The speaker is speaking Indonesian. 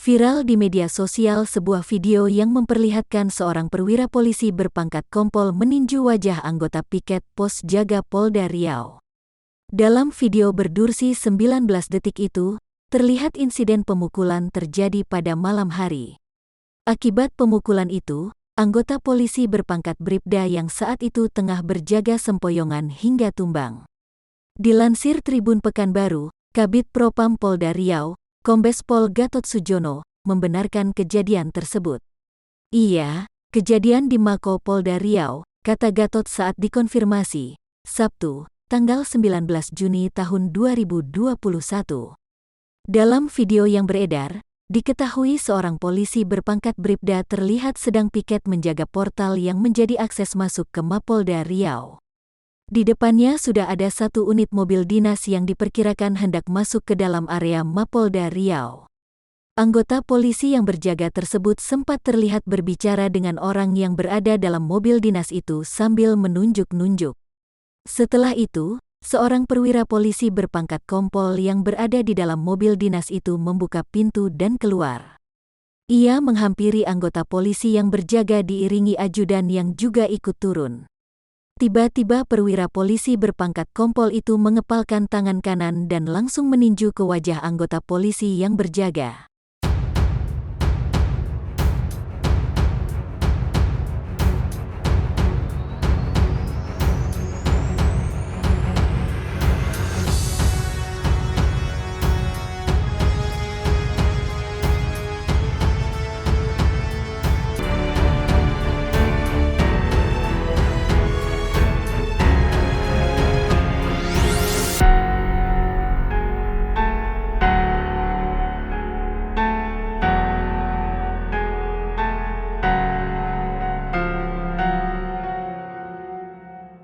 Viral di media sosial sebuah video yang memperlihatkan seorang perwira polisi berpangkat kompol meninju wajah anggota piket pos jaga Polda Riau. Dalam video berdurasi 19 detik itu, terlihat insiden pemukulan terjadi pada malam hari. Akibat pemukulan itu, anggota polisi berpangkat Bribda yang saat itu tengah berjaga sempoyongan hingga tumbang. Dilansir Tribun Pekanbaru, Kabid Propam Polda Riau, Kombes Pol Gatot Sujono, membenarkan kejadian tersebut. Iya, kejadian di Mako Polda Riau, kata Gatot saat dikonfirmasi, Sabtu, tanggal 19 Juni tahun 2021. Dalam video yang beredar, diketahui seorang polisi berpangkat Bribda terlihat sedang piket menjaga portal yang menjadi akses masuk ke Mapolda Riau. Di depannya sudah ada satu unit mobil dinas yang diperkirakan hendak masuk ke dalam area Mapolda Riau. Anggota polisi yang berjaga tersebut sempat terlihat berbicara dengan orang yang berada dalam mobil dinas itu sambil menunjuk-nunjuk. Setelah itu, seorang perwira polisi berpangkat kompol yang berada di dalam mobil dinas itu membuka pintu dan keluar. Ia menghampiri anggota polisi yang berjaga diiringi ajudan yang juga ikut turun. Tiba-tiba perwira polisi berpangkat kompol itu mengepalkan tangan kanan dan langsung meninju ke wajah anggota polisi yang berjaga.